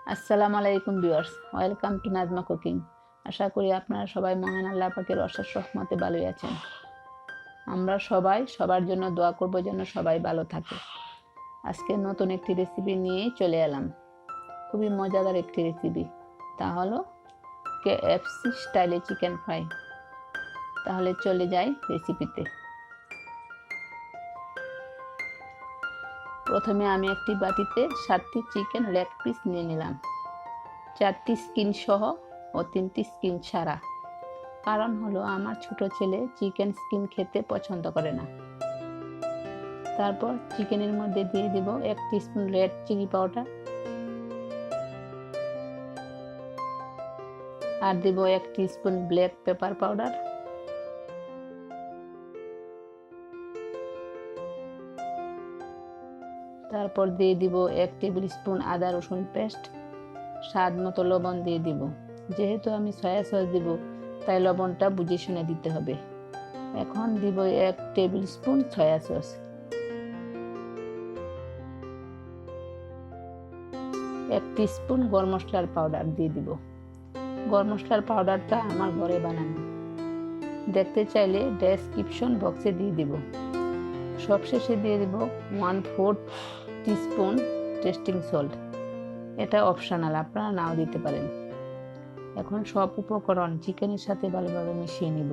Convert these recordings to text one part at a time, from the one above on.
আসসালামু আলাইকুম viewers, welcome to Najma cooking. আশা করি আপনারা সবাই মহান আল্লাহ পাকের অশেষ রহমতে ভালোই আছেন। আমরা সবাই সবার জন্য দোয়া করব যেন সবাই ভালো থাকে। আজকে নতুন একটি রেসিপি নিয়ে চলে এলাম। খুবই মজাদার একটি রেসিপি, তা হলো KFC স্টাইলে চিকেন ফ্রাই। তাহলে চলে যাই রেসিপিতে। প্রথমে আমি একটি বাটিতে 7টি চিকেন লেগ পিস নিয়ে নিলাম, 4টি স্কিন সহ ও 3টি স্কিন ছাড়া। কারণ হলো আমার ছোট ছেলে চিকেন স্কিন খেতে পছন্দ করে না। তারপর চিকেনের মধ্যে দিয়ে দিব 1 টিস্পুন রেড চিলি পাউডার আর দিব 1 টিস্পুন ব্ল্যাক পেপার পাউডার। তারপর দিয়ে দিব 1 টেবিল স্পুন আদা রসুন পেস্ট। স্বাদ মতো লবণ দিয়ে দিব। যেহেতু আমি সয়া সস দিব, তাই লবণটা বুঝে শুনে দিতে হবে। এখন দিব 1 table spoon soya sauce, 1 teaspoon গরম মশলার পাউডার দিয়ে দিব। গরম মশলার পাউডারটা আমার ঘরে বানানো, দেখতে চাইলে ডেসক্রিপশন বক্সে দিয়ে দিব। সবশেষে দিয়ে দিব 1/4 টিস্পুন টেস্টিং সল্ট। এটা অপশনাল, আপনারা নাও দিতে পারেন। এখন সব উপকরণ চিকেনের সাথে ভালোভাবে মিশিয়ে নিব।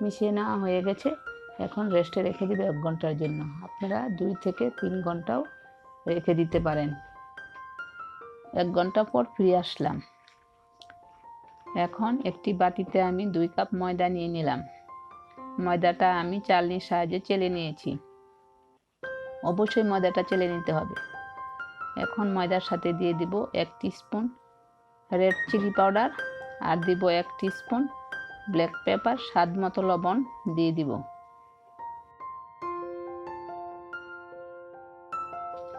মিশিয়ে নেওয়া হয়ে গেছে। এখন রেস্টে রেখে দিবে 1 ঘন্টার জন্য। আপনারা 2 থেকে 3 ঘন্টাও রেখে দিতে পারেন। 1 ঘন্টা পর ফিরে আসলাম। এখন একটি বাটিতে আমি 2 কাপ ময়দা নিয়ে নিলাম। ময়দাটা আমি চালনির সাহায্যে চেলে নিয়েছি। অবশ্যই ময়দাটা চেলে নিতে হবে। এখন ময়দার সাথে দিয়ে দিব 1 টিস্পুন রেড চিলি পাউডার আর দিব 1 টিস্পুন ব্ল্যাক পেপার, স্বাদ মতো লবণ দিয়ে দিব।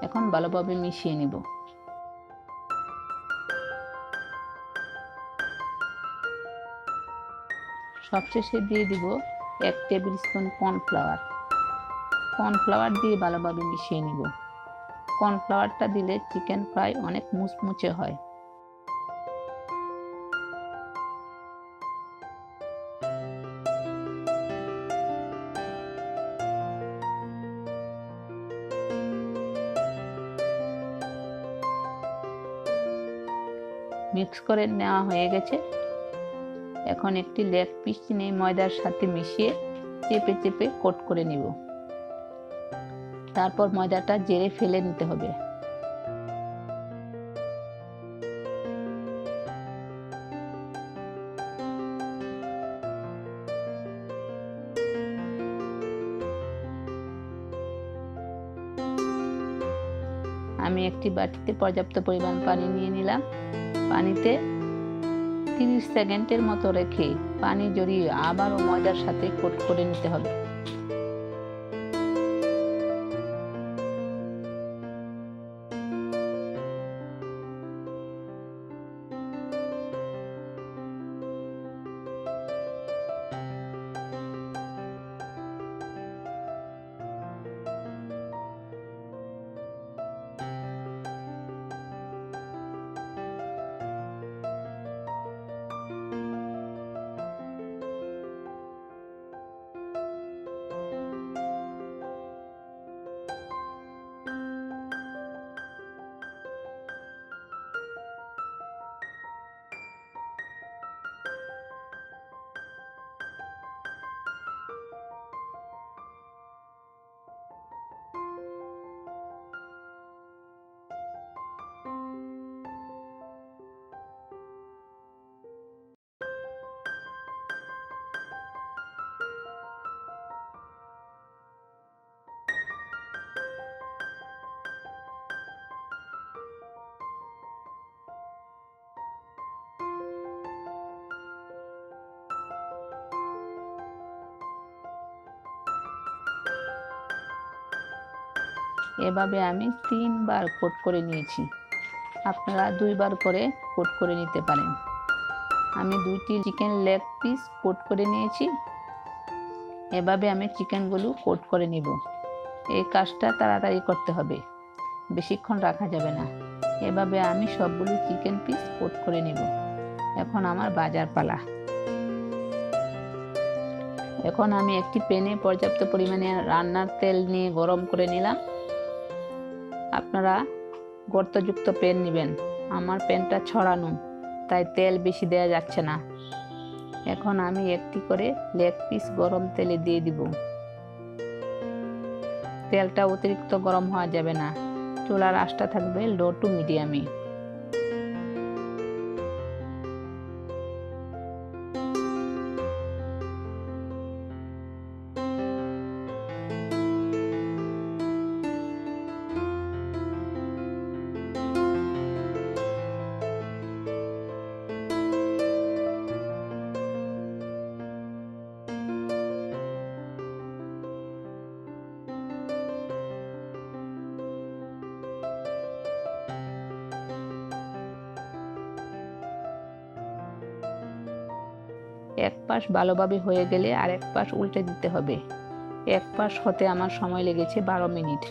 এখন ভালোভাবে মিশিয়ে নিব। সবশেষে দিয়ে দিব 1 টেবিল স্পুন কর্নফ্লাওয়ার। কর্নফ্লাওয়ার দিয়ে ভালোভাবে মিশিয়ে নিব। কর্নফ্লাওয়ারটা দিলে চিকেন ফ্রাই অনেক মুচমুচে হয়। মিক্স করে নেওয়া হয়ে গেছে। এখন একটি লেগ পিস নিয়ে ময়দার সাথে মিশিয়ে চেপে চেপে কোট করে নিব। তারপর ময়দাটা জেরে ফেলে নিতে হবে। আমি একটি বাটিতে পর্যাপ্ত পরিমাণ পানি নিয়ে নিলাম। পানিতে 30 সেকেন্ডের মতো রেখে পানি জড়িয়ে আবারও ময়দার সাথে কোট করে নিতে হবে। এভাবে আমি 3 বার কোট করে নিয়েছি। আপনারা 2 বার করে কোট করে নিতে পারেন। আমি 2টি চিকেন লেগ পিস কোট করে নিয়েছি। এভাবে আমি চিকেনগুলো কোট করে নিব। এই কাজটা তাড়াতাড়ি করতে হবে, বেশিক্ষণ রাখা যাবে না। এভাবে আমি সবগুলো চিকেন পিস কোট করে নিব। এখন আমার ভাজার পালা। এখন আমি একটি প্যানে পর্যাপ্ত পরিমাণে রান্নার তেল নিয়ে গরম করে নিলাম। আপনারা গর্তযুক্ত প্যান নেবেন। আমার প্যানটা ছড়ানো, তাই তেল বেশি দেওয়া যাচ্ছে না। এখন আমি একটি করে লেগ পিস গরম তেলে দিয়ে দিব। তেলটা অতিরিক্ত গরম হওয়া যাবে না, চুলার আঁচটা থাকবে লো টু মিডিয়ামে। এক পাশ ভালোভাবে হয়ে গেলে আরেক পাশ উল্টে দিতে হবে। এক পাশ হতে আমার সময় লেগেছে 12 মিনিট।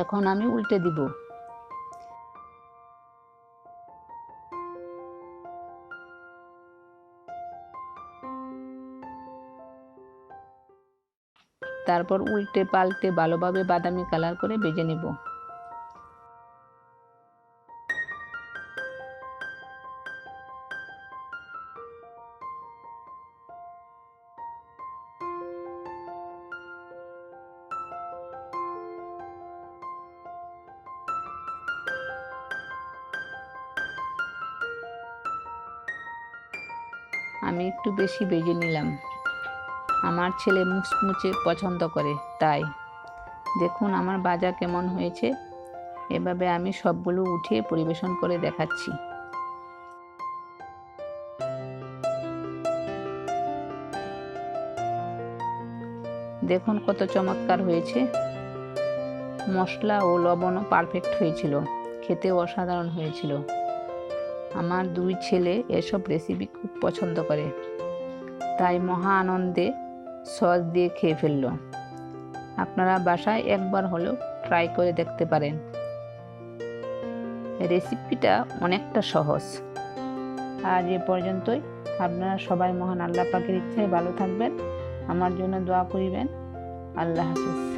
এখন আমি উল্টে দিব। তারপর উল্টে পাল্টে ভালোভাবে বাদামি কালার করে ভেজে নেব। আমি একটু বেশি ভেজে নিলাম। আমার ছেলে মুচমুচে পছন্দ করে, তাই। দেখুন আমার ভাজা কেমন হয়েছে। এভাবে আমি সবগুলো উঠিয়ে পরিবেশন করে দেখাচ্ছি। দেখুন কত চমৎকার হয়েছে। মশলা ও লবণও পারফেক্ট হয়েছিল, খেতেও অসাধারণ হয়েছিল। আমার 2 ছেলে এসব রেসিপি খুব পছন্দ করে, তাই মহা আনন্দে সস দিয়ে খেয়ে ফেলল। আপনারা বাসায় একবার হলেও ট্রাই করে দেখতে পারেন। রেসিপিটা অনেকটা সহজ। আজ এ পর্যন্তই। আপনারা সবাই মহান আল্লাহ পাকের ইচ্ছায় ভালো থাকবেন। আমার জন্য দোয়া করিবেন। আল্লাহ হাফেজ।